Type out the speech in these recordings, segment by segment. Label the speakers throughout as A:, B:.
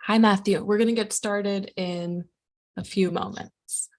A: Hi, Matthew. We're going to get started in a few moments.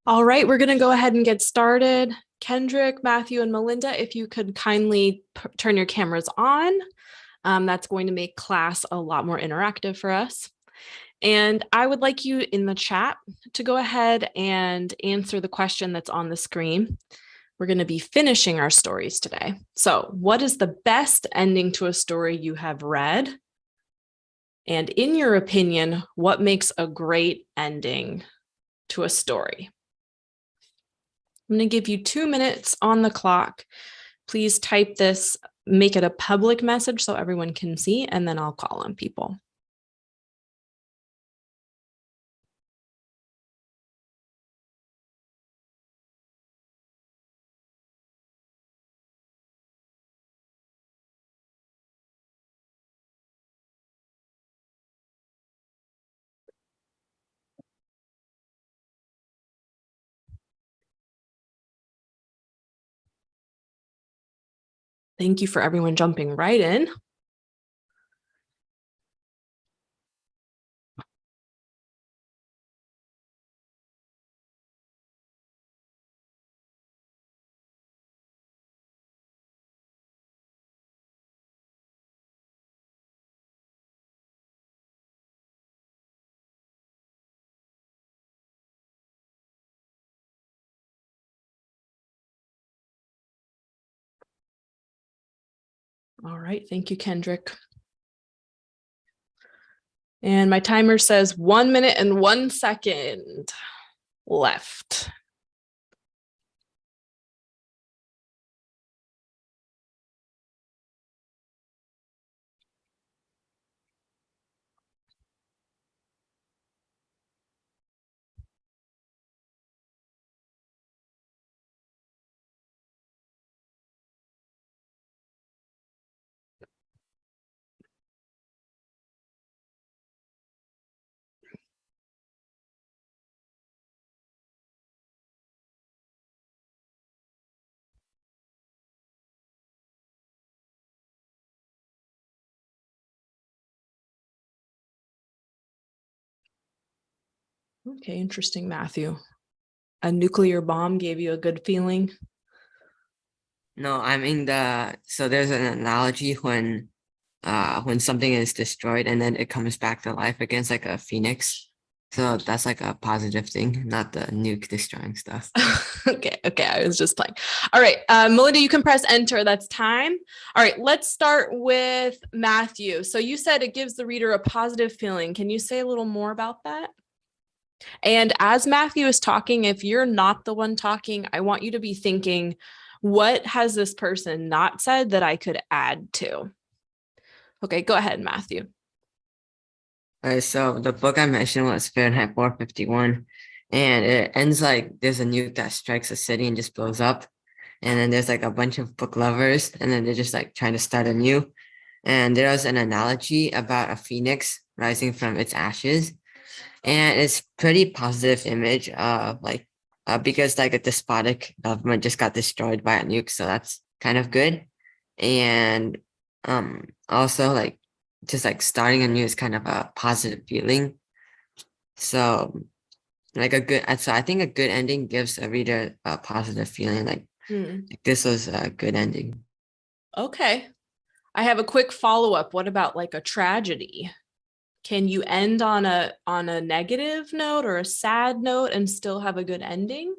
A: All right, we're going to go ahead and get started. Kendrick, Matthew, and Melinda, if you could kindly turn your cameras on, that's going to make class a lot more interactive for us. And I would like you in the chat to go ahead and answer the question that's on the screen. We're going to be finishing our stories today. So, what is the best ending to a story you have read? And in your opinion, what makes a great ending to a story? I'm going to give you 2 minutes on the clock. Please type this, make it a public message so everyone can see, and then I'll call on people. Thank you for everyone jumping right in. All right, thank you, Kendrick. And my timer says 1 minute and 1 second left. Okay, interesting, Matthew. A nuclear bomb gave you a good feeling?
B: No, I mean so there's an analogy when something is destroyed and then it comes back to life against like a phoenix. So that's like a positive thing, not the nuke destroying stuff.
A: Okay, I was just playing. All right, Melinda, you can press enter. That's time. All right, let's start with Matthew. So you said it gives the reader a positive feeling. Can you say a little more about that? And as Matthew is talking, if you're not the one talking, I want you to be thinking, what has this person not said that I could add to? Okay, go ahead, Matthew.
B: All right, so the book I mentioned was Fahrenheit 451, and it ends like there's a nuke that strikes a city and just blows up. And then there's like a bunch of book lovers, and then they're just like trying to start anew. And there was an analogy about a phoenix rising from its ashes. And it's pretty positive image of like because like a despotic government just got destroyed by a nuke, so that's kind of good. And also like just like starting anew is kind of a positive feeling. So like so I think a good ending gives a reader a positive feeling like this was a good ending.
A: Okay. I have a quick follow-up. What about like a tragedy? Can you end on a negative note or a sad note and still have a good ending?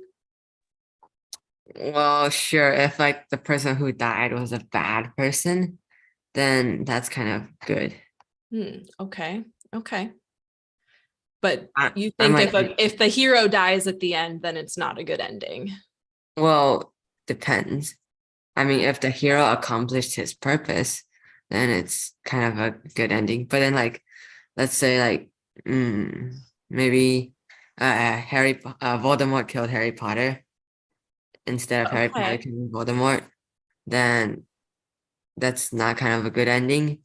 B: Well, sure. If like the person who died was a bad person, then that's kind of good.
A: Okay. But
B: I,
A: you
B: I
A: think
B: might,
A: if the hero dies at the end, then it's not a good ending.
B: well, depends. I mean, if the hero accomplished his purpose, then it's kind of a good ending. But then like, let's say like, maybe Voldemort killed Harry Potter instead of Harry Potter
A: Okay.
B: killing Voldemort, then that's not kind of a good ending.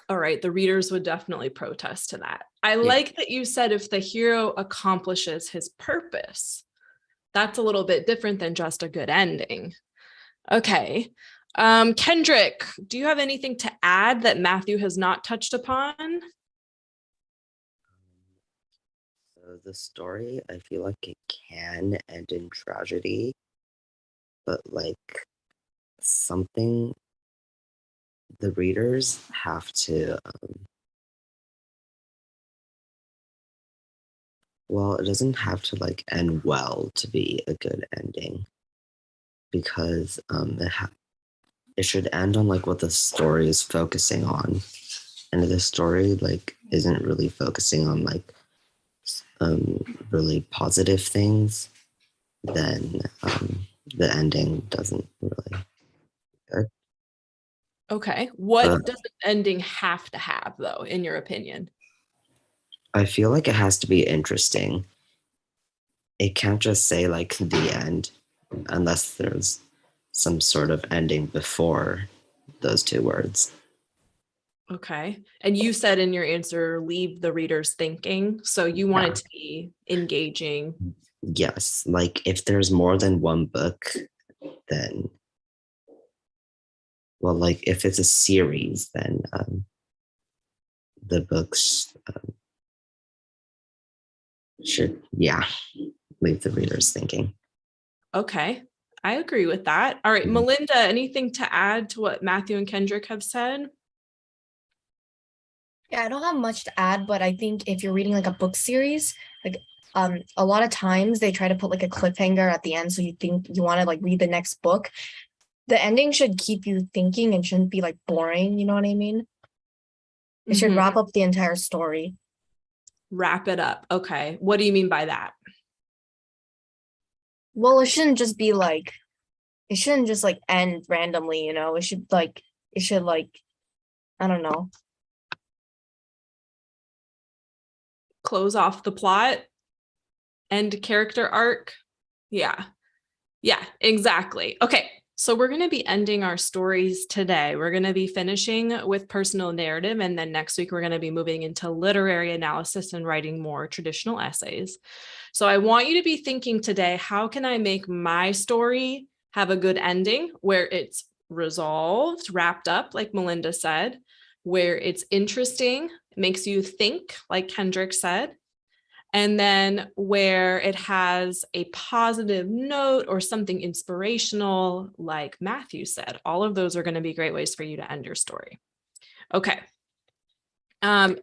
A: All right, the readers would definitely protest to that. I
B: Yeah.
A: like that you said if the hero accomplishes his purpose. That's a little bit different than just a good ending. Okay. Kendrick, do you have anything to add that Matthew has not touched upon?
C: So the story, I feel like it can end in tragedy, but like something the readers have to, well, it doesn't have to like end well to be a good ending because it should end on like what the story is focusing on, and the story like isn't really focusing on like really positive things. then the ending doesn't really good.
A: Okay. What does the ending have to have, though, in your opinion?
C: I feel like it has to be interesting. It can't just say like the end unless there's some sort of ending before those two words.
A: Okay. And you said in your answer, leave the readers thinking. So you want it to be engaging.
C: Yes. Like if there's more than one book, then, well, like if it's a series, then the books should, leave the readers thinking.
A: Okay. I agree with that. All right.
C: Mhm.
A: Melinda, anything to add to what Matthew and Kendrick have said?
D: Yeah, I don't have much to add, but I think if you're reading like a book series, like a lot of times they try to put like a cliffhanger at the end, so you think you want to like read the next book. The ending should keep you thinking and shouldn't be like boring, you know what I mean? It should wrap up the entire story.
A: Wrap it up. Okay. What do you mean by that?
D: Well, it shouldn't just be like, it shouldn't just like end randomly, you know? It should like, I don't know.
A: Close off the plot, end character arc. Yeah. Yeah, exactly. Okay. So we're going to be ending our stories today. We're going to be finishing with personal narrative. And then next week, we're going to be moving into literary analysis and writing more traditional essays. So I want you to be thinking today, how can I make my story have a good ending where it's resolved, wrapped up, like Melinda said, where it's interesting, makes you think, like Kendrick said, and then where it has a positive note or something inspirational, like Matthew said. All of those are going to be great ways for you to end your story. Okay.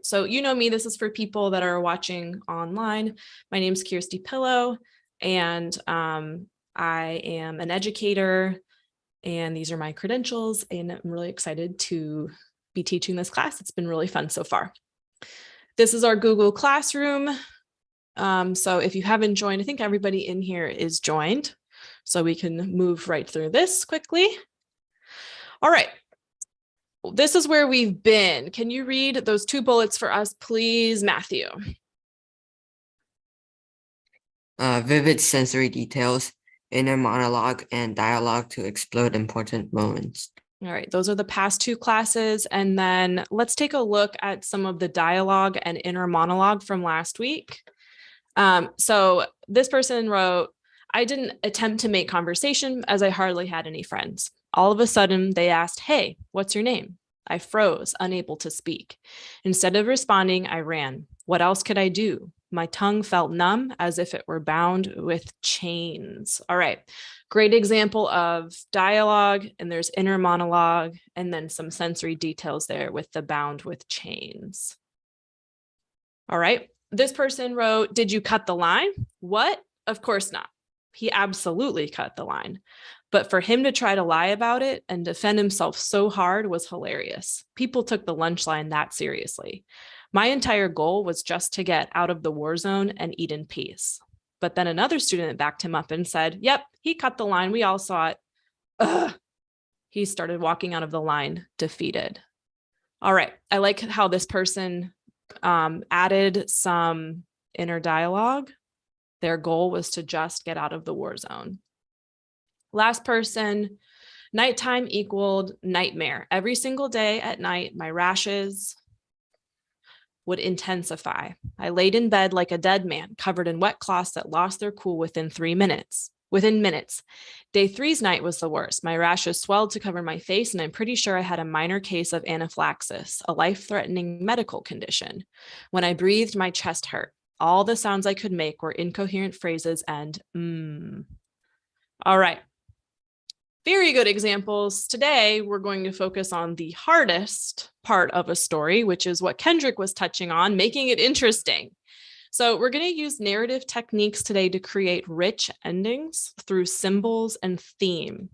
A: So you know me, this is for people that are watching online. My name is Kirsty Pillow, and I am an educator, and these are my credentials, and I'm really excited to be teaching this class. It's been really fun so far. This is our Google Classroom. So if you haven't joined, I think everybody in here is joined. So we can move right through this quickly. All right. This is where we've been. Can you read those two bullets for us, please, Matthew?
B: Vivid sensory details, inner monologue, and dialogue to explode important moments.
A: All right, those are the past two classes. And then let's take a look at some of the dialogue and inner monologue from last week. So this person wrote, I didn't attempt to make conversation as I hardly had any friends. All of a sudden, they asked, hey, what's your name? I froze, unable to speak. Instead of responding, I ran. What else could I do? My tongue felt numb as if it were bound with chains. All right. Great example of dialogue, and there's inner monologue, and then some sensory details there with the bound with chains. All right. This person wrote, did you cut the line? What? Of course not. He absolutely cut the line. But for him to try to lie about it and defend himself so hard was hilarious. People took the lunch line that seriously. My entire goal was just to get out of the war zone and eat in peace. But then another student backed him up and said, yep, he cut the line. We all saw it. Ugh. He started walking out of the line, defeated. All right. I like how this person added some inner dialogue. Their goal was to just get out of the war zone. Last person, nighttime equaled nightmare. Every single day at night, my rashes would intensify. I laid in bed like a dead man, covered in wet cloths that lost their cool within minutes. Day 3's night was the worst. My rashes swelled to cover my face, and I'm pretty sure I had a minor case of anaphylaxis, a life-threatening medical condition. When I breathed, my chest hurt. All the sounds I could make were incoherent phrases and All right. Very good examples. Today, we're going to focus on the hardest part of a story, which is what Kendrick was touching on, making it interesting. So we're going to use narrative techniques today to create rich endings through symbols and theme.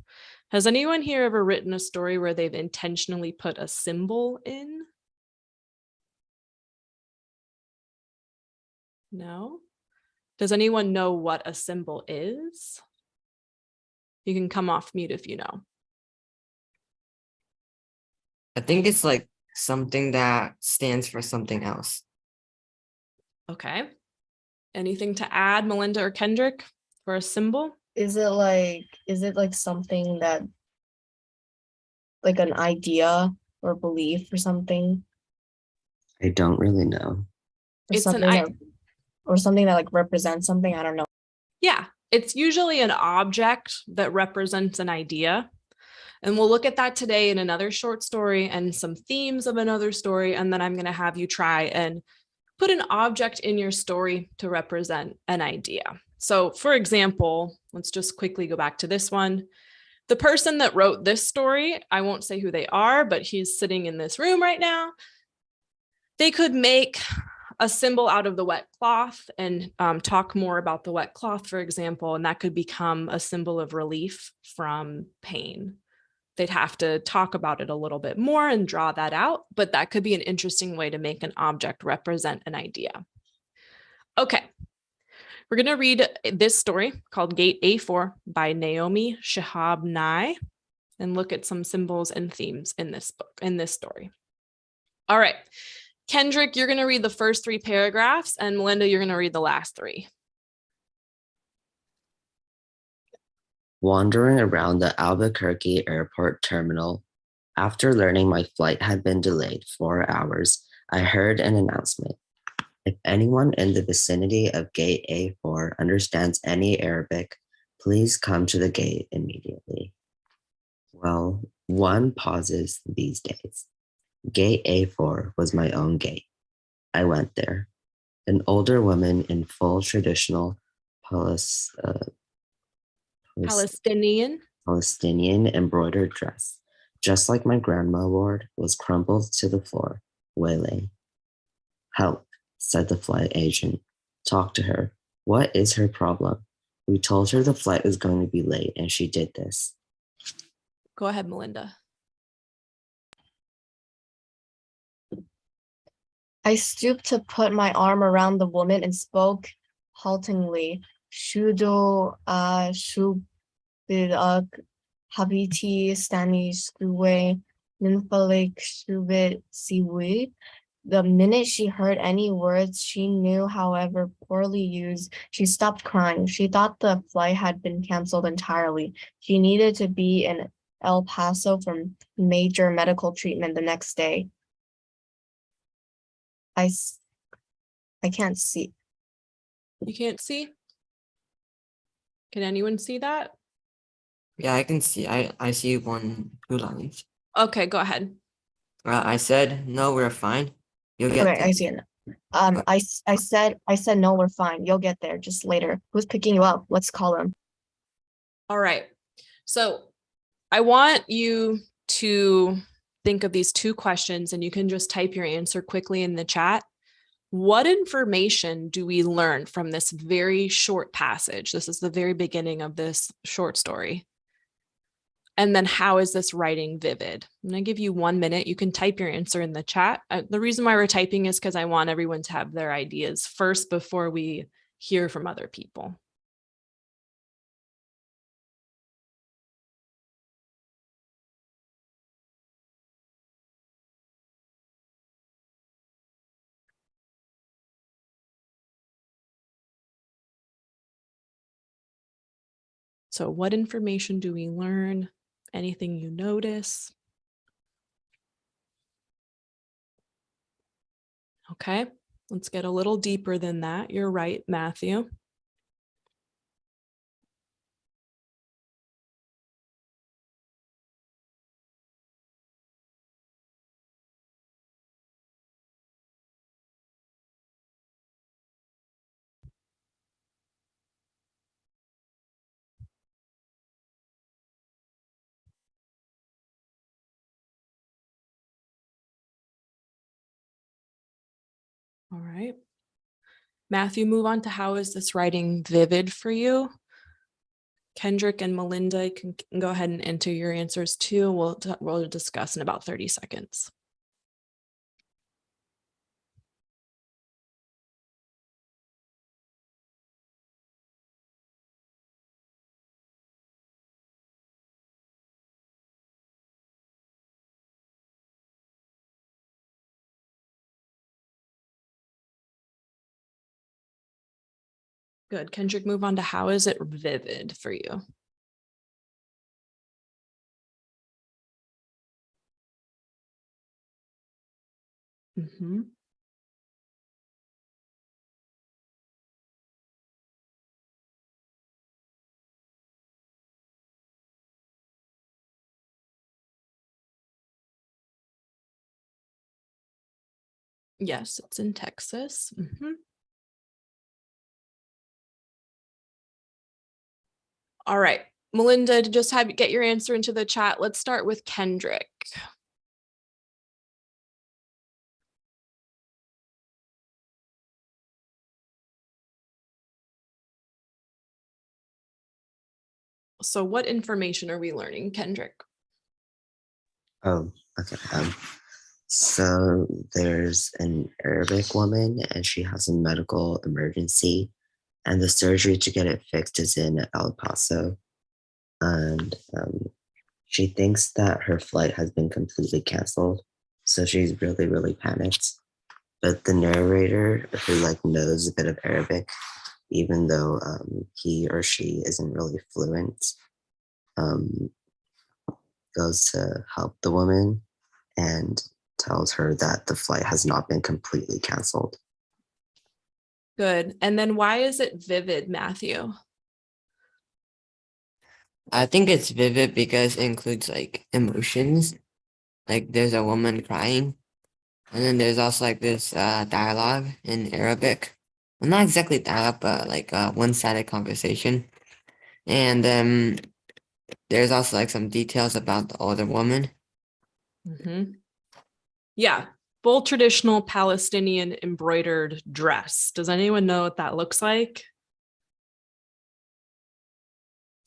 A: Has anyone here ever written a story where they've intentionally put a symbol in? No? Does anyone know what a symbol is? You can come off mute if you know.
B: I think it's like something that stands for something else.
A: Okay. Anything to add, Melinda or Kendrick, for a symbol?
D: Is it like something that, like an idea or belief or something?
C: I don't really know.
D: Or
A: It's an
D: something that, or something that like represents something? I don't know.
A: Yeah, it's usually an object that represents an idea. And we'll look at that today in another short story and some themes of another story. And then I'm going to have you try and put an object in your story to represent an idea. So for example, let's just quickly go back to this one. The person that wrote this story, I won't say who they are, but he's sitting in this room right now. They could make a symbol out of the wet cloth and talk more about the wet cloth, for example, and that could become a symbol of relief from pain. They'd have to talk about it a little bit more and draw that out, but that could be an interesting way to make an object represent an idea. Okay, we're going to read this story called Gate A4 by Naomi Shihab Nye and look at some symbols and themes in this book, in this story. All right, Kendrick, you're going to read the first 3 paragraphs, and Melinda, you're going to read the last 3.
C: Wandering around the Albuquerque airport terminal, after learning my flight had been delayed 4 hours, I heard an announcement. If anyone in the vicinity of Gate A4 understands any Arabic, please come to the gate immediately. Well, one pauses these days. Gate A4 was my own gate. I went there. An older woman in full traditional
A: Palestinian.
C: Palestinian embroidered dress, just like my grandma wore, was crumpled to the floor, wailing. Help, said the flight agent. Talk to her. What is her problem? We told her the flight was going to be late, and she did this.
A: Go ahead, Melinda.
D: I stooped to put my arm around the woman and spoke haltingly. Shudo shubidak habiti stani skue nymphalic shubit siwi. The minute she heard any words she knew, however poorly used, she stopped crying. She thought the flight had been canceled entirely. She needed to be in El Paso for major medical treatment the next day. I can't see.
A: You can't see? Can anyone see that?
B: Yeah, I can see. I see 2 lines.
A: Okay, go ahead.
B: I said, no, we're fine. You'll get
D: Okay,
B: there.
D: I see it now. I said no, we're fine. You'll get there just later. Who's picking you up? Let's call him.
A: All right. So I want you to think of these 2 questions, and you can just type your answer quickly in the chat. What information do we learn from this very short passage? This is the very beginning of this short story. And then how is this writing vivid? I'm going to give you 1 minute. You can type your answer in the chat. The reason why we're typing is because I want everyone to have their ideas first before we hear from other people. So what information do we learn? Anything you notice? Okay, let's get a little deeper than that. You're right, Matthew. All right. Matthew, move on to how is this writing vivid for you? Kendrick and Melinda can go ahead and enter your answers too. We'll discuss in about 30 seconds. Good. Kendrick, move on to how is it vivid for you? Mm-hmm. Yes, it's in Texas. Mm-hmm. All right, Melinda, just get your answer into the chat. Let's start with Kendrick. So what information are we learning, Kendrick?
C: Oh, okay. So there's an Arabic woman and she has a medical emergency, and the surgery to get it fixed is in El Paso. And she thinks that her flight has been completely canceled. So she's really, really panicked. But the narrator, who like knows a bit of Arabic, even though he or she isn't really fluent, um, goes to help the woman and tells her that the flight has not been completely canceled.
A: Good. And then why is it vivid, Matthew?
B: I think it's vivid because it includes like emotions. Like there's a woman crying, and then there's also like this dialogue in Arabic. Well, not exactly dialogue, but like one-sided conversation. And there's also like some details about the older woman.
A: Mm-hmm. Yeah, full traditional Palestinian embroidered dress. Does anyone know what that looks like?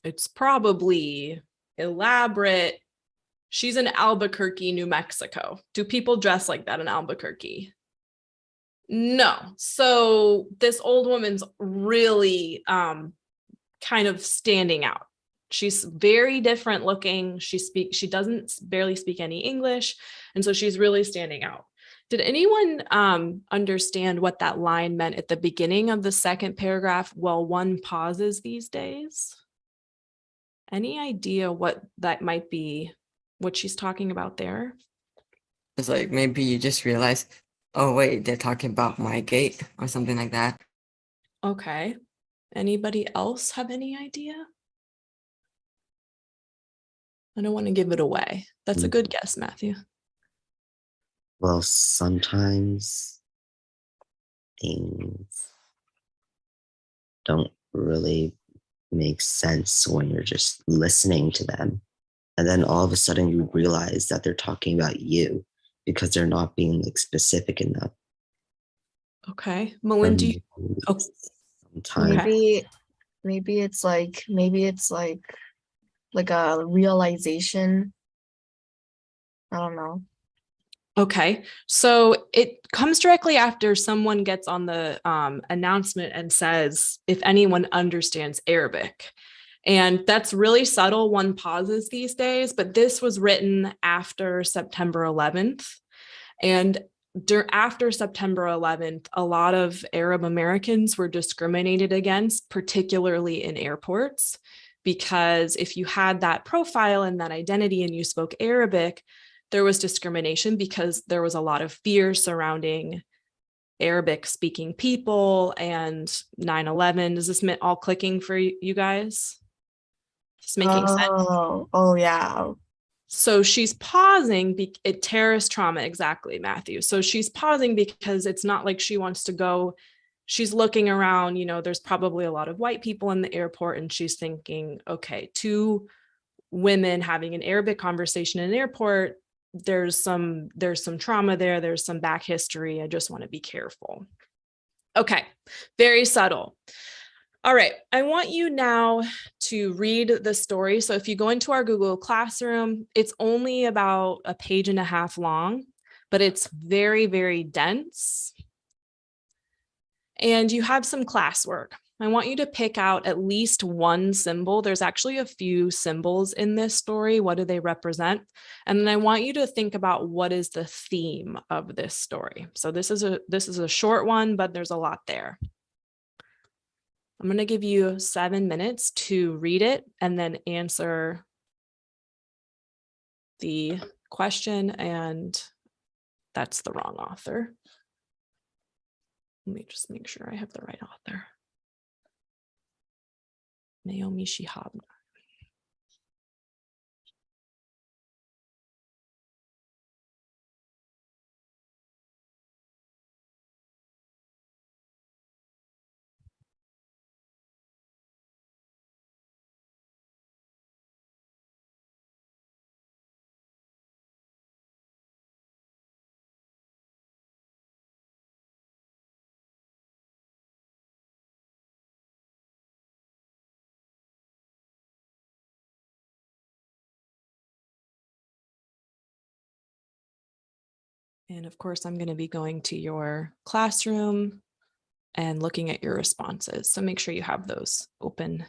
A: It's probably elaborate. She's in Albuquerque, New Mexico. Do people dress like that in Albuquerque? No. So this old woman's really kind of standing out. She's very different looking. She doesn't barely speak any English. And so she's really standing out. Did anyone understand what that line meant at the beginning of the second paragraph? Well, one pauses these days. Any idea what that might be, what she's talking about there?
B: It's like maybe you just realize, oh wait, they're talking about my gate or something like that.
A: Okay. Anybody else have any idea? I don't want to give it away. That's a good guess, Matthew.
C: Well, sometimes things don't really make sense when you're just listening to them. And then all of a sudden you realize that they're talking about you because they're not being like specific enough.
A: Okay. Melinda, oh,
C: sometimes
D: Maybe it's like a realization. I don't know.
A: okay. So it comes directly after someone gets on the announcement and says, if anyone understands Arabic. And that's really subtle. One pauses these days, but this was written after September 11th. And after September 11th, a lot of Arab Americans were discriminated against, particularly in airports, because if you had that profile and that identity and you spoke Arabic, there was discrimination because there was a lot of fear surrounding Arabic speaking people and 9/11. Is this all clicking for you guys? It's making sense.
D: Oh yeah.
A: So she's pausing, terrorist trauma, exactly, Matthew. So she's pausing because it's not like she wants to go. She's looking around, there's probably a lot of white people in the airport, and she's thinking, okay, two women having an Arabic conversation in an airport, there's some trauma there, there's some back history. I just want to be careful. Okay, very subtle. All right, I want you now to read the story. So if you go into our Google Classroom, it's only about a page and a half long, but it's very, very dense. And you have some classwork. I want you to pick out at least one symbol. There's actually a few symbols in this story. What do they represent? And then I want you to think about what is the theme of this story. So this is a short one, but there's a lot there. I'm going to give you 7 minutes to read it and then answer the question, and that's the wrong author. Let me just make sure I have the right author. Naomi Shihab. And of course, I'm going to be going to your classroom and looking at your responses. So make sure you have those open.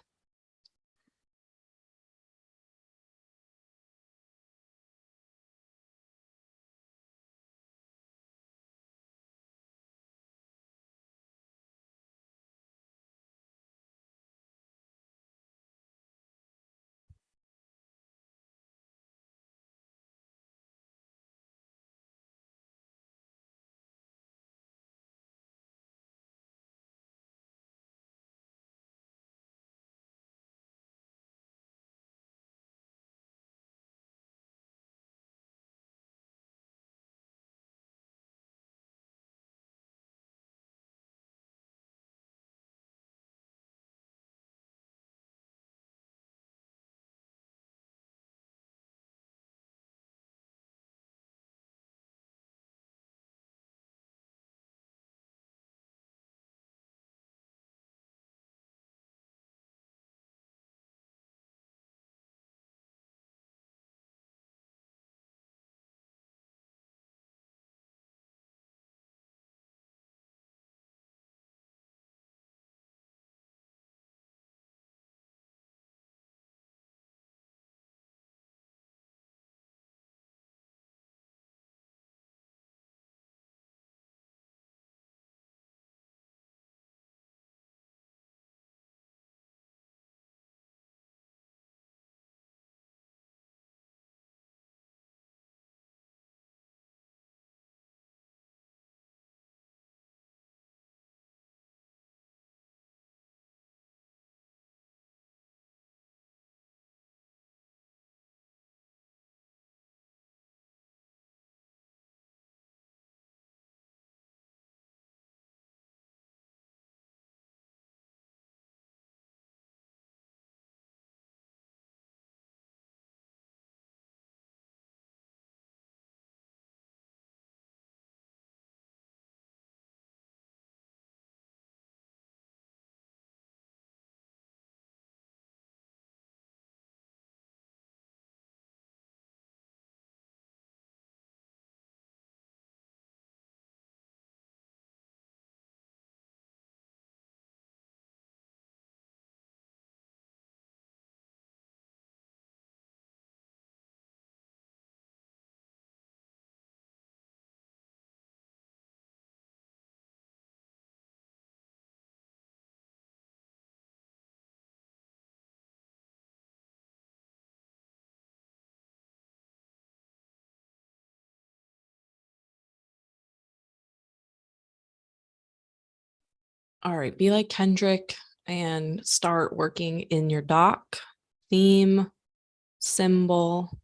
A: All right, be like Kendrick and start working in your doc, theme, symbol.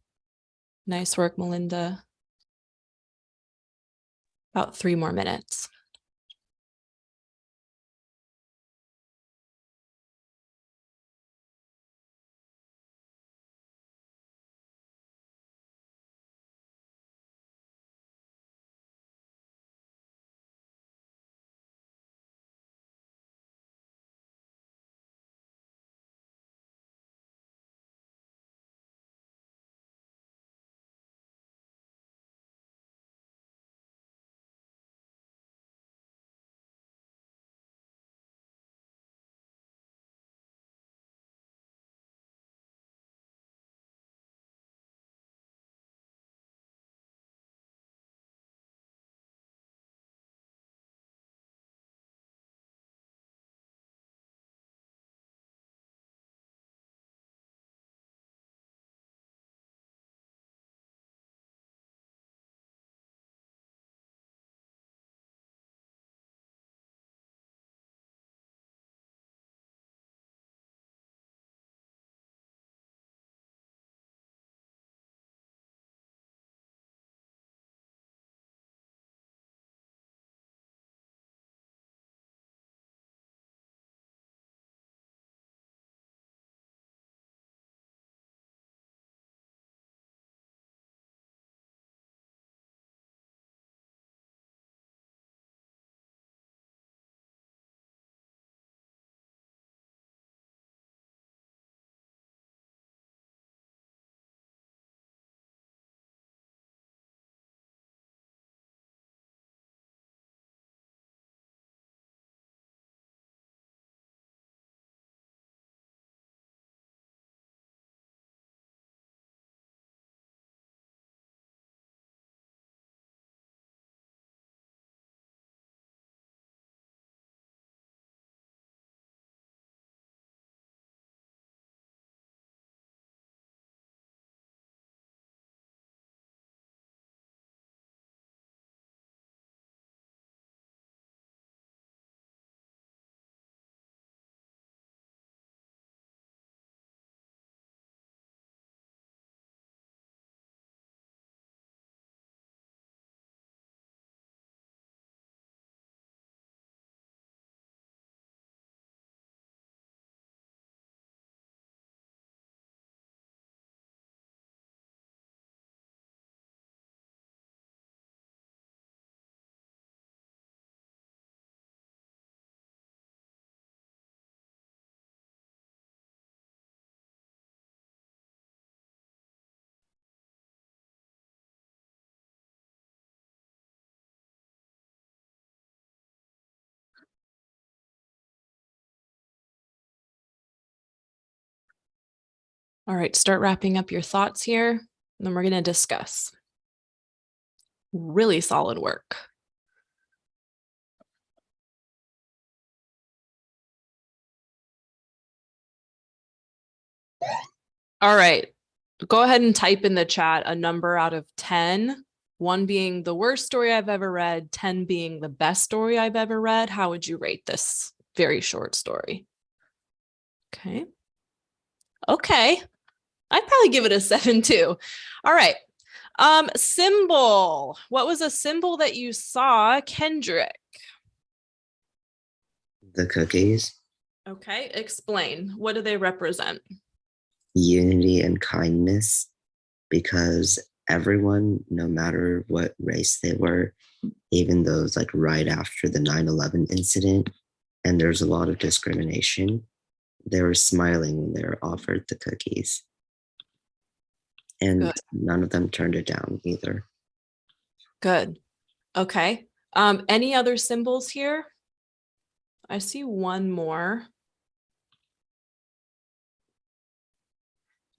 A: Nice work, Melinda. About 3 more minutes. All right, start wrapping up your thoughts here, and then we're going to discuss. Really solid work. All right, go ahead and type in the chat a number out of 10, 1 being the worst story I've ever read, 10 being the best story I've ever read. How would you rate this very short story? Okay. Okay. I'd probably give it a 7 too. All right. Symbol. What was a symbol that you saw, Kendrick?
C: The cookies,
A: Okay, explain. What do they represent?
C: unity and kindness, because everyone, no matter what race they were, even those like right after the 9/11 incident, and there's a lot of discrimination, they were smiling when they were offered the cookies. And
A: Good.
C: none of them turned it down either.
A: Good. Okay. Any other symbols here? I see one more.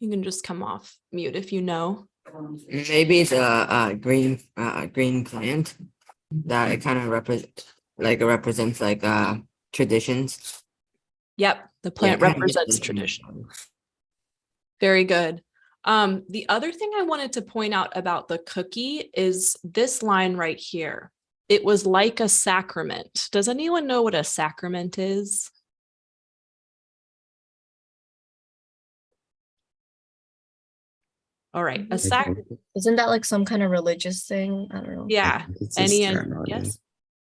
A: You can just come off mute if you know.
B: Maybe it's a green plant that it kind of represents like traditions.
A: Yep, the plant
B: kind of
A: represents
B: just-
A: tradition. Very good. The other thing I wanted to point out about the cookie is this line right here. It was like a sacrament. Does anyone know what a sacrament is? All right, a
D: Isn't that like some kind of religious thing? I don't know.
A: yeah.
C: It's a
A: Any
C: ceremony.
A: yes,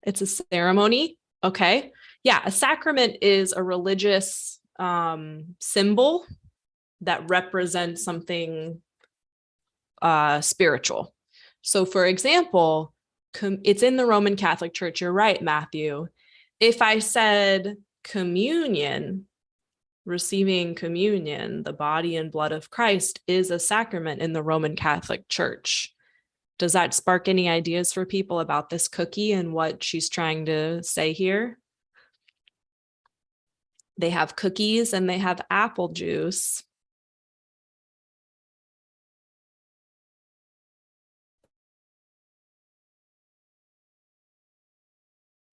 A: it's a ceremony. Okay, yeah, a sacrament is a religious symbol that represents something spiritual. So, for example, it's in the Roman Catholic Church. You're right, Matthew. If I said communion, receiving communion, the body and blood of Christ, is a sacrament in the Roman Catholic Church. Does that spark any ideas for people about this cookie and what she's trying to say here? They have cookies and they have apple juice.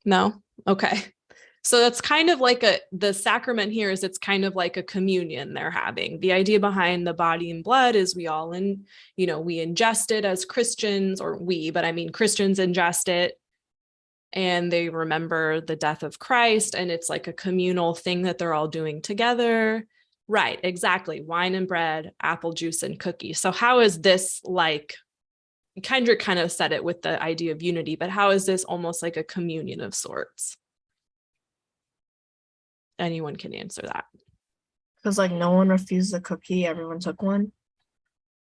A: No? Okay. So that's kind of like the sacrament here is it's kind of like a communion they're having. The idea behind the body and blood is we all we ingest it as Christians, but I mean Christians ingest it and they remember the death of Christ, and it's like a communal thing that they're all doing together. Right, exactly. Wine and bread, apple juice and cookies. So how is this like, Kendrick kind of said it with the idea of unity, but how is this almost like a communion of sorts? Anyone can answer that.
D: Because like no one refused the cookie, everyone took one.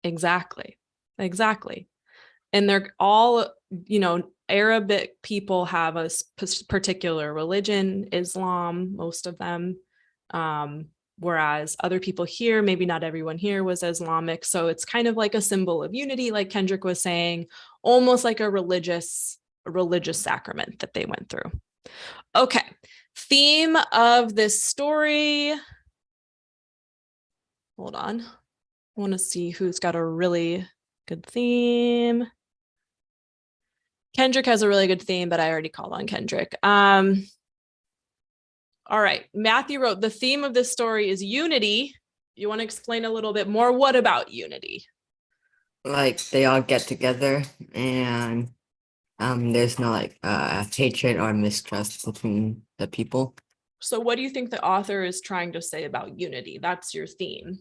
A: Exactly. And they're all, Arabic people have a particular religion, Islam, most of them. Whereas other people here, maybe not everyone here was Islamic. So it's kind of like a symbol of unity, like Kendrick was saying, almost like a religious sacrament that they went through. Okay. Theme of this story. Hold on. I want to see who's got a really good theme. Kendrick has a really good theme, but I already called on Kendrick. All right. Matthew wrote, the theme of this story is unity. You want to explain a little bit more? What about unity?
B: Like they all get together and there's no hatred or mistrust between the people.
A: So what do you think the author is trying to say about unity? That's your theme.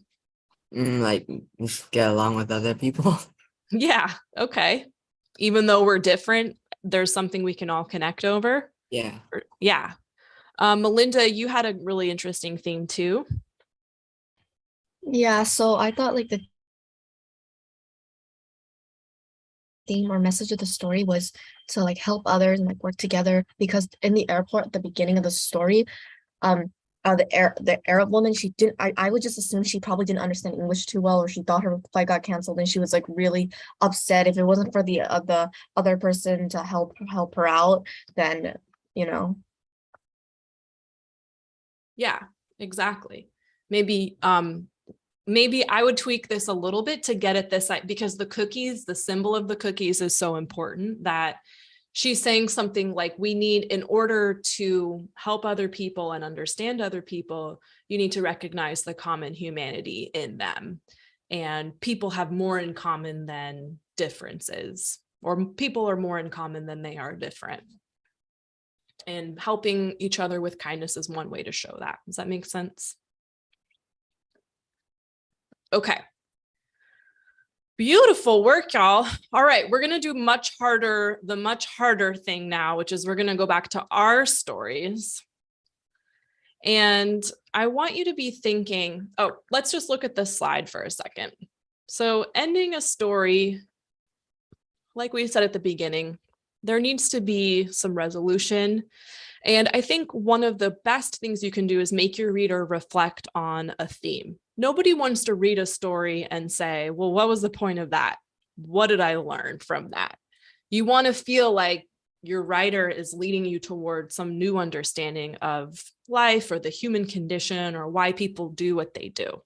B: Like just get along with other people.
A: Yeah. Okay. Even though we're different, there's something we can all connect over.
B: Yeah.
A: Yeah. Melinda, you had a really interesting theme too.
D: Yeah, so I thought like the theme or message of the story was to like help others and like work together, because in the airport at the beginning of the story, the Arab woman, I would just assume she probably didn't understand English too well, or she thought her flight got canceled and she was like really upset. If it wasn't for the other person to help her out, then
A: Yeah, exactly. Maybe maybe I would tweak this a little bit to get at this, because the cookies, the symbol of the cookies is so important that she's saying something like, we need, in order to help other people and understand other people, you need to recognize the common humanity in them. And people have more in common than differences, or people are more in common than they are different. And helping each other with kindness is one way to show that. Does that make sense? Okay. Beautiful work, y'all. All right, we're gonna do the much harder thing now, which is we're gonna go back to our stories. And I want you to be thinking, oh, let's just look at this slide for a second. So ending a story, like we said at the beginning, there needs to be some resolution. And I think one of the best things you can do is make your reader reflect on a theme. Nobody wants to read a story and say, well, what was the point of that? What did I learn from that? You want to feel like your writer is leading you toward some new understanding of life or the human condition or why people do what they do.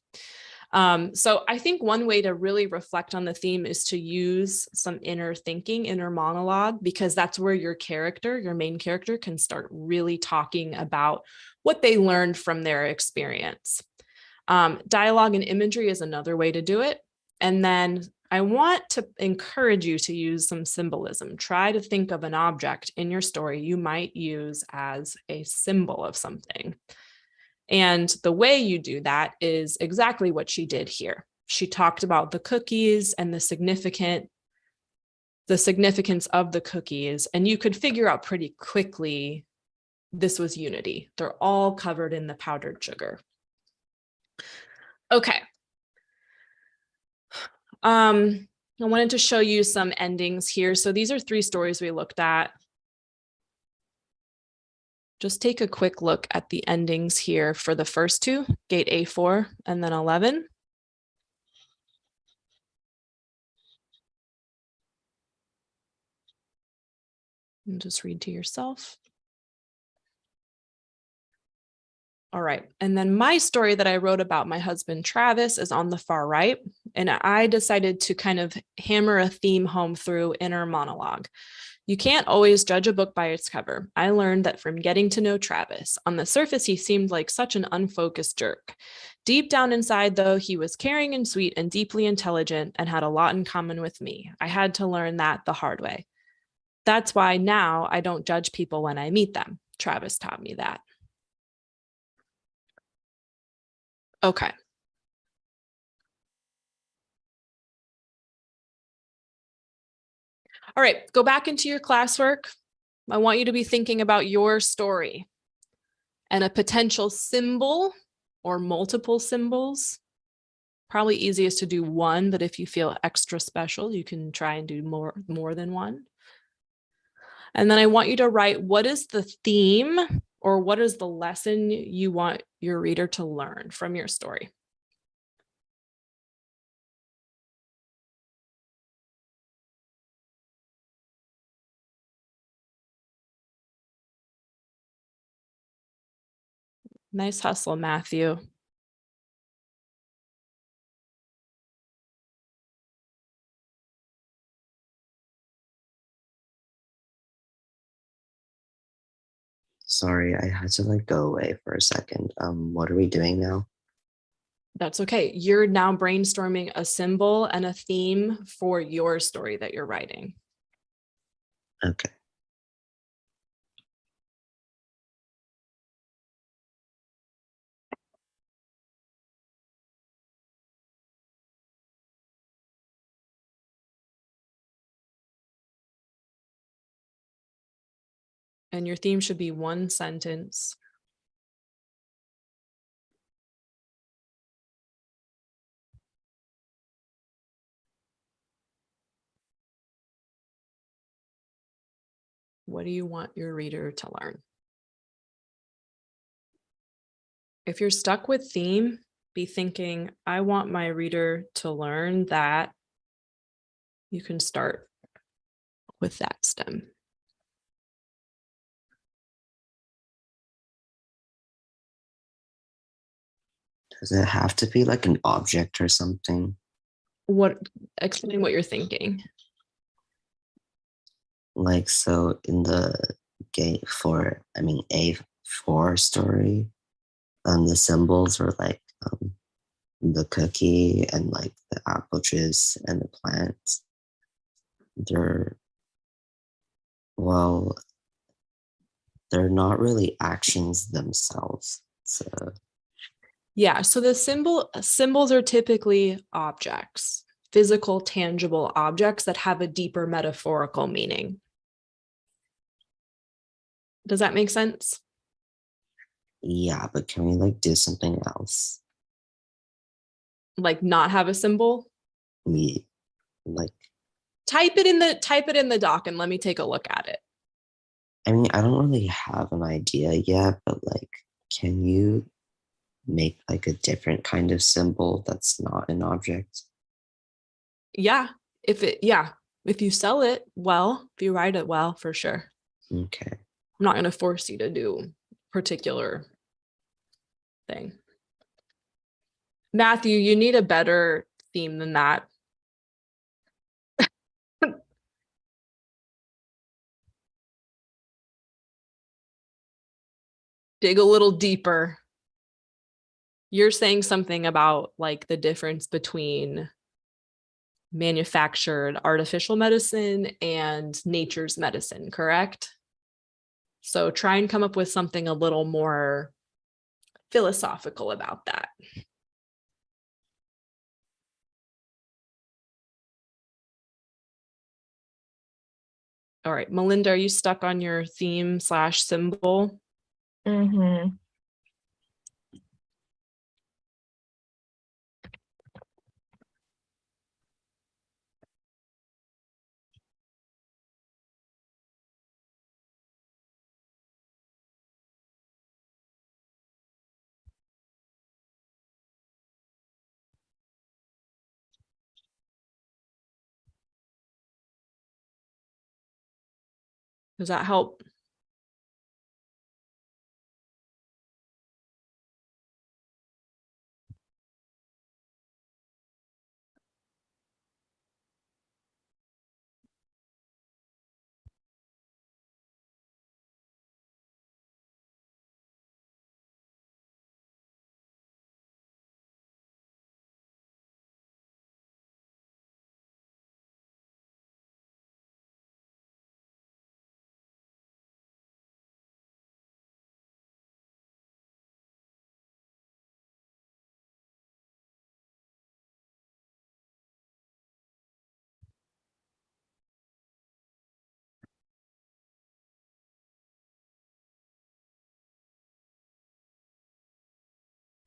A: So I think one way to really reflect on the theme is to use some inner thinking, inner monologue, because that's where your character, your main character, can start really talking about what they learned from their experience. Dialogue and imagery is another way to do it. And then I want to encourage you to use some symbolism. Try to think of an object in your story you might use as a symbol of something. And the way you do that is exactly what she did here. She talked about the cookies and the significance of the cookies, and you could figure out pretty quickly this was unity. They're all covered in the powdered sugar. Okay. I wanted to show you some endings here. So these are 3 stories we looked at. Just take a quick look at the endings here for the first 2, gate A4 and then 11. And just read to yourself. All right. And then my story that I wrote about my husband, Travis, is on the far right. And I decided to kind of hammer a theme home through inner monologue. You can't always judge a book by its cover. I learned that from getting to know Travis. On the surface, he seemed like such an unfocused jerk. Deep down inside, though, he was caring and sweet and deeply intelligent and had a lot in common with me. I had to learn that the hard way. That's why now I don't judge people when I meet them. Travis taught me that. Okay. All right, go back into your classwork. I want you to be thinking about your story and a potential symbol or multiple symbols. Probably easiest to do one, but if you feel extra special, you can try and do more than one. And then I want you to write, what is the theme or what is the lesson you want your reader to learn from your story? Nice hustle, Matthew.
C: Sorry, I had to like go away for a second. What are we doing now?
A: That's okay. You're now brainstorming a symbol and a theme for your story that you're writing.
C: Okay.
A: And your theme should be one sentence. What do you want your reader to learn? If you're stuck with theme, be thinking, I want my reader to learn that. You can start with that stem.
C: Does it have to be like an object or something?
A: Explain what you're thinking.
C: Like, so in the A4 story, the symbols were like the cookie and like the apple juice and the plants. They're, well, they're not really actions themselves. So
A: Yeah, so the symbols are typically objects, physical, tangible objects that have a deeper metaphorical meaning. Does that make sense?
C: yeah, but can we like do something else?
A: Like not have a symbol?
C: We like,
A: Type it in the doc and let me take a look at it.
C: I mean, I don't really have an idea yet, but like, can you make like a different kind of symbol that's not an object?
A: Yeah, if you sell it well, if you write it well, for sure.
C: Okay.
A: I'm not going to force you to do a particular thing. Matthew, you need a better theme than that. Dig a little deeper. You're saying something about like the difference between manufactured artificial medicine and nature's medicine, correct? So try and come up with something a little more philosophical about that. All right, Melinda, are you stuck on your theme / symbol?
D: Mm-hmm.
A: Does that help?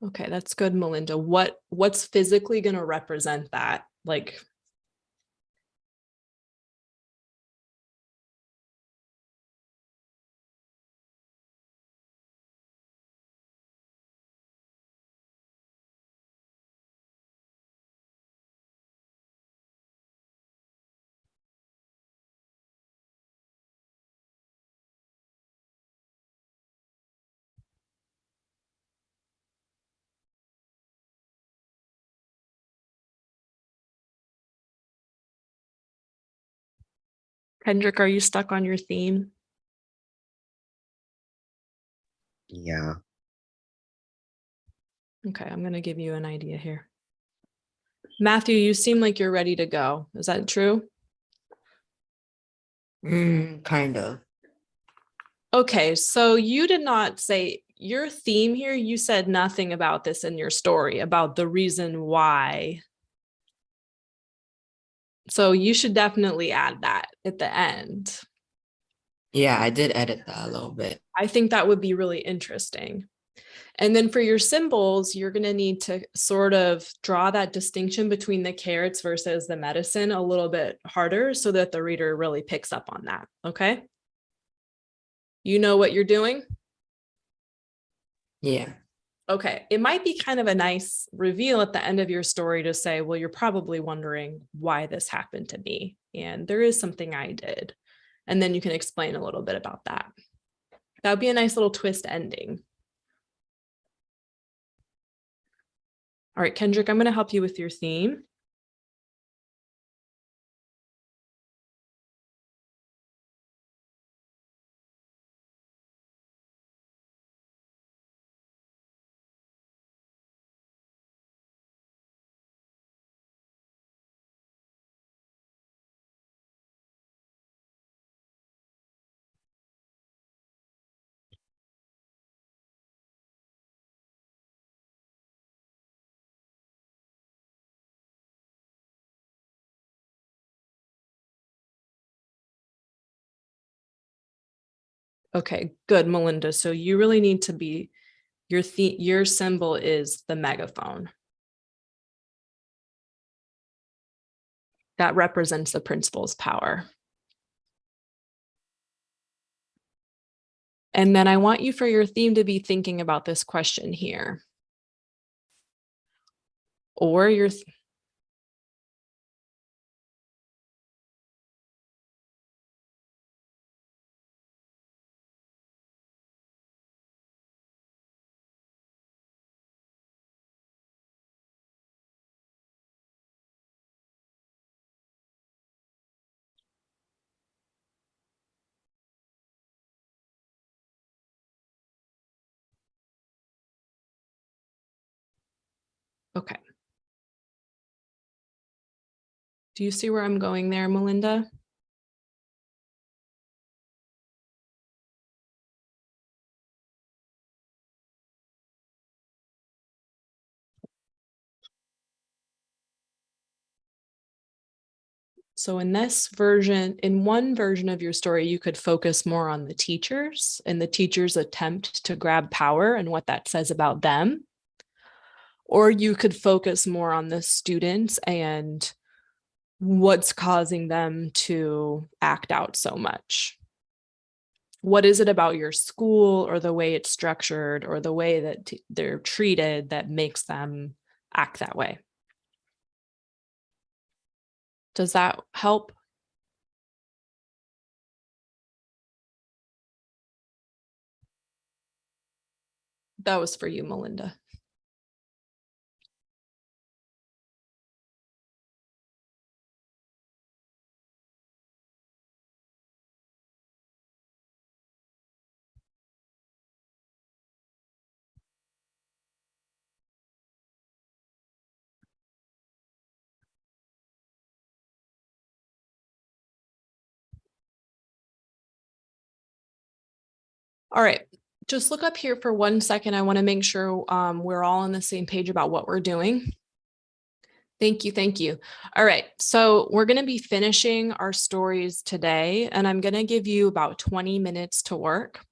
A: Okay, that's good, Melinda. What's physically going to represent that? Like, Kendrick, are you stuck on your theme?
C: Yeah.
A: Okay, I'm going to give you an idea here. Matthew, you seem like you're ready to go. Is that true?
B: Kind of.
A: Okay, so you did not say your theme here. You said nothing about this in your story, about the reason why. So you should definitely add that at the end.
B: Yeah, I did edit that a little bit.
A: I think that would be really interesting. And then for your symbols, you're going to need to sort of draw that distinction between the carrots versus the medicine a little bit harder so that the reader really picks up on that. Okay. You know what you're doing?
B: Yeah.
A: Okay. It might be kind of a nice reveal at the end of your story to say, well, you're probably wondering why this happened to me. And there is something I did. And then you can explain a little bit about that. That would be a nice little twist ending. All right, Kendrick, I'm going to help you with your theme. Okay, good, Melinda. So you really need to be, your symbol is the megaphone. That represents the principal's power. And then I want you for your theme to be thinking about this question here. Or your, okay. Do you see where I'm going there, Melinda? So in this version, in one version of your story, you could focus more on the teachers and the teachers' attempt to grab power and what that says about them. Or you could focus more on the students and what's causing them to act out so much. What is it about your school or the way it's structured or the way that they're treated that makes them act that way? Does that help? That was for you, Melinda. All right, just look up here for 1 second. I want to make sure we're all on the same page about what we're doing. Thank you. Thank you. All right. So we're going to be finishing our stories today, and I'm going to give you about 20 minutes to work.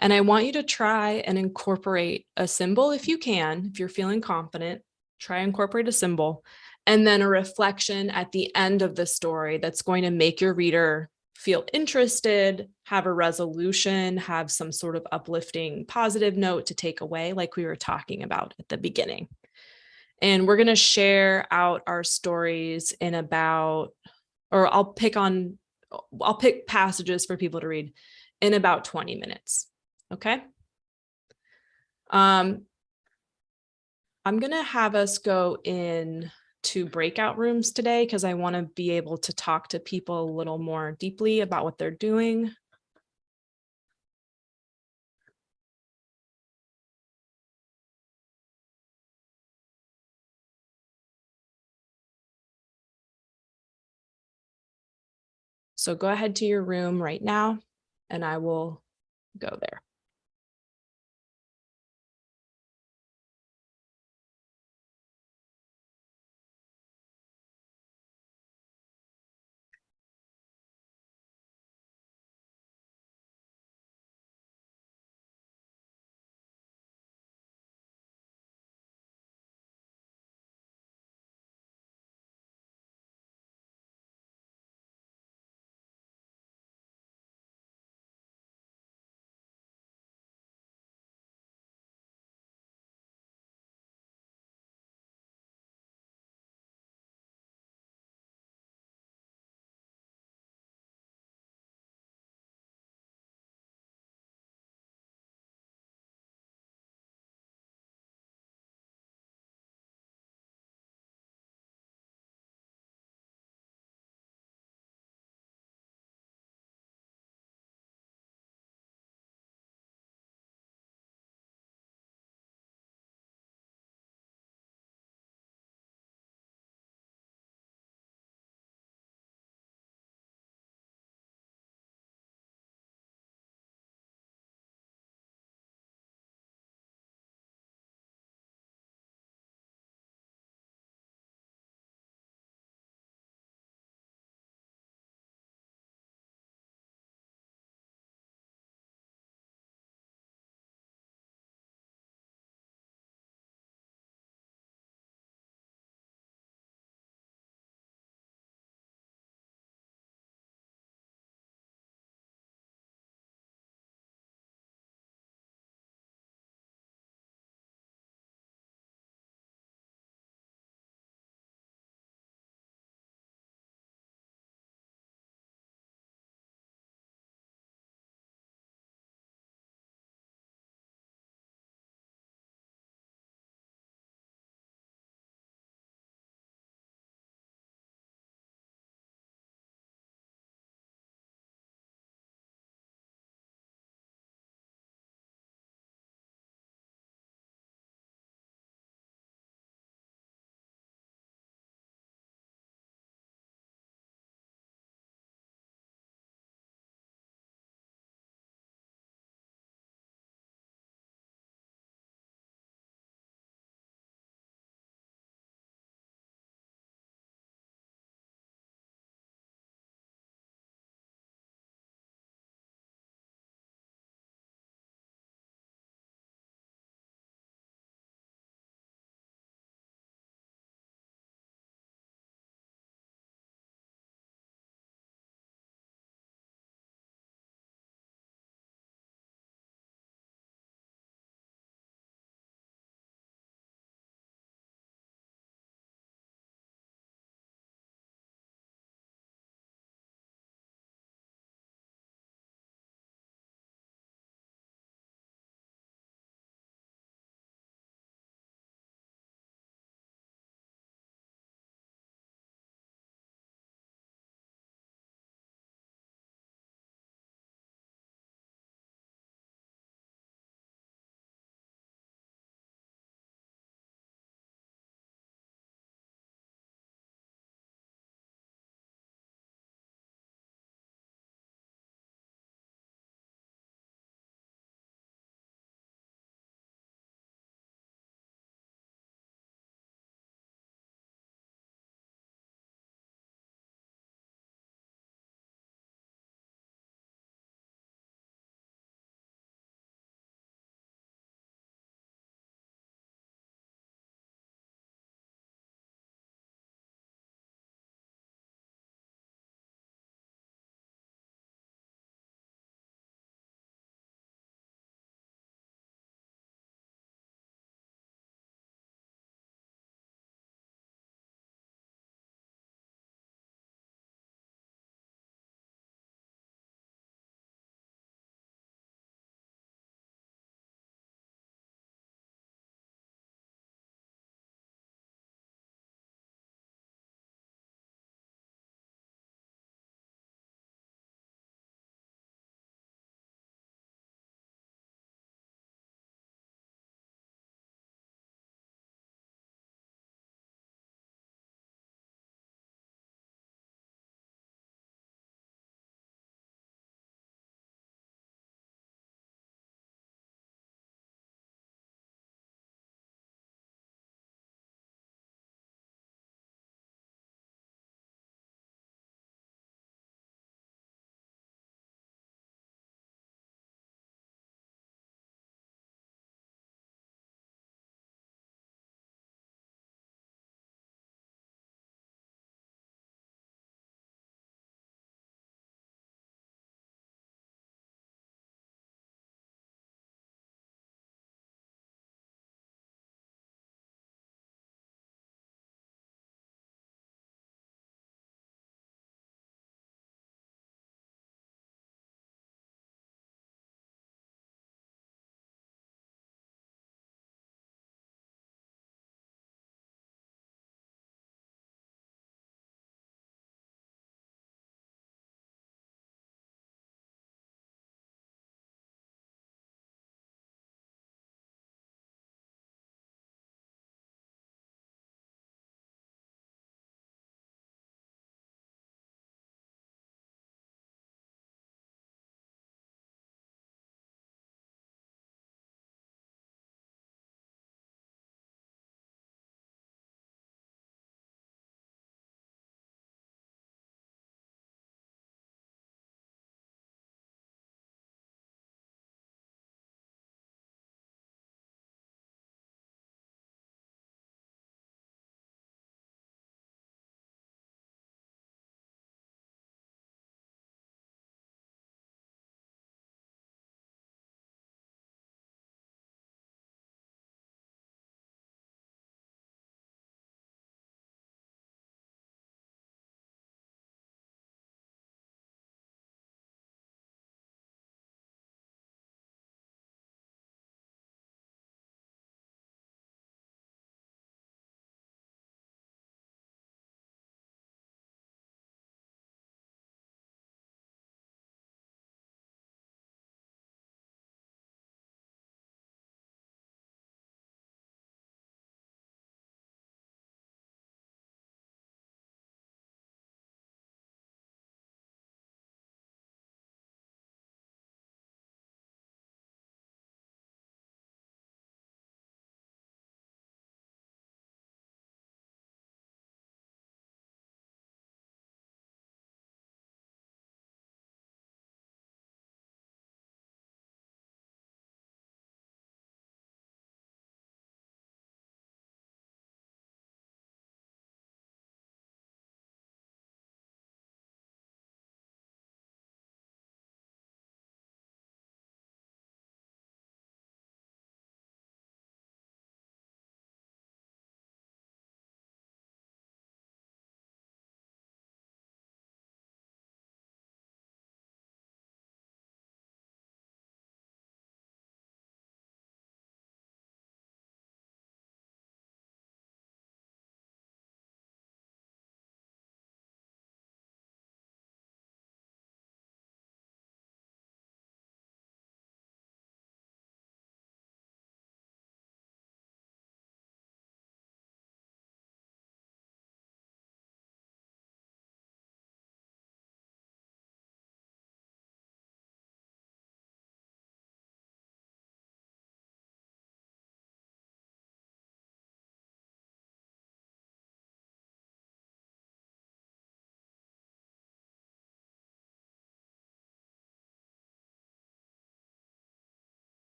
A: And I want you to try and incorporate a symbol if you can, if you're feeling confident, try and incorporate a symbol, and then a reflection at the end of the story that's going to make your reader feel interested, have a resolution, have some sort of uplifting positive note to take away, like we were talking about at the beginning. And we're going to share out our stories in about, or I'll pick passages for people to read in about 20 minutes. Okay. I'm going to have us go in to breakout rooms today because I want to be able to talk to people a little more deeply about what they're doing. So go ahead to your room right now, and I will go there.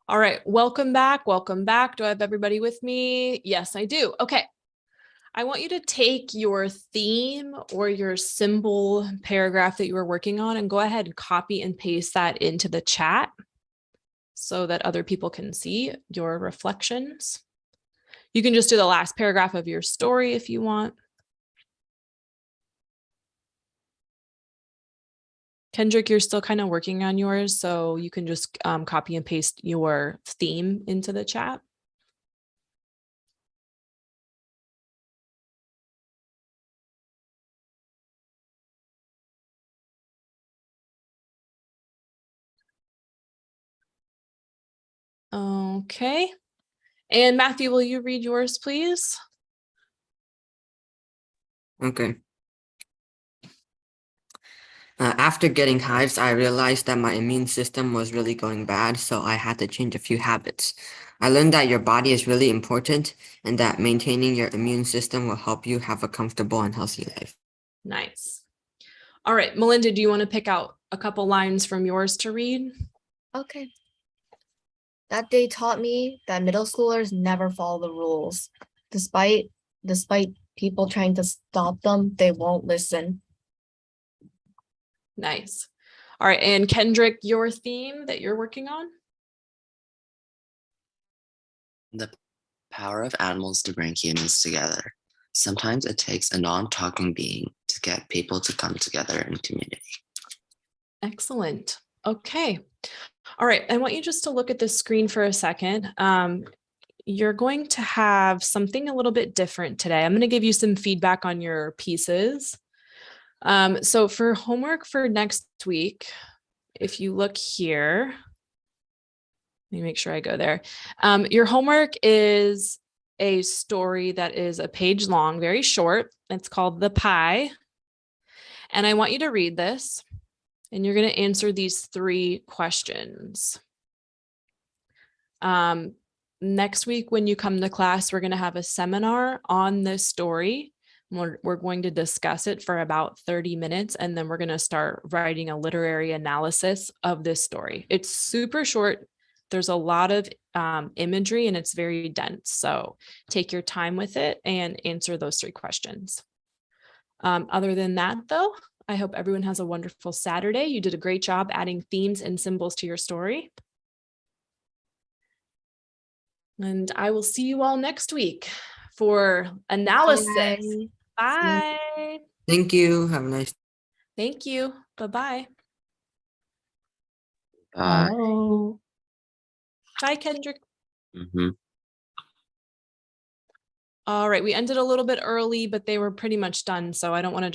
A: All right, welcome back. Welcome back. Do I have everybody with me? Yes, I do. Okay. I want you to take your theme or your symbol paragraph that you were working on and go ahead and copy and paste that into the chat so that other people can see your reflections. You can just do the last paragraph of your story if you want. Kendrick, you're still kind of working on yours, so you can just copy and paste your theme into the chat. Okay. And Matthew, will you read yours, please?
B: Okay. After getting hives, I realized that my immune system was really going bad, so I had to change a few habits. I learned that your body is really important and that maintaining your immune system will help you have a comfortable and healthy life.
A: Nice. All right, Melinda, do you want to pick out a couple lines from yours to read?
D: Okay. That day taught me that middle schoolers never follow the rules. Despite people trying to stop them, they won't listen.
A: Nice. All right, and Kendrick, your theme that you're working on?
C: The power of animals to bring humans together. Sometimes it takes a non-talking being to get people to come together in community.
A: Excellent. Okay. All right, I want you just to look at the screen for a second. You're going to have something a little bit different today. I'm going to give you some feedback on your pieces. So for homework for next week, if you look here, let me make sure I go there. Your homework is a story that is a page long, very short. It's called The Pie. And I want you to read this, and you're going to answer these 3 questions. Next week, when you come to class, we're going to have a seminar on this story. We're going to discuss it for about 30 minutes, and then we're going to start writing a literary analysis of this story. It's super short. There's a lot of imagery, and it's very dense. So take your time with it and answer those 3 questions. Other than that, though, I hope everyone has a wonderful Saturday. You did a great job adding themes and symbols to your story. And I will see you all next week for analysis.
D: Bye.
A: Bye.
B: Thank you. Have a nice
A: Thank you. Bye-bye.
C: Oh.
A: Bye, Kendrick.
C: Mm-hmm.
A: All right, we ended a little bit early, but they were pretty much done, so I don't want to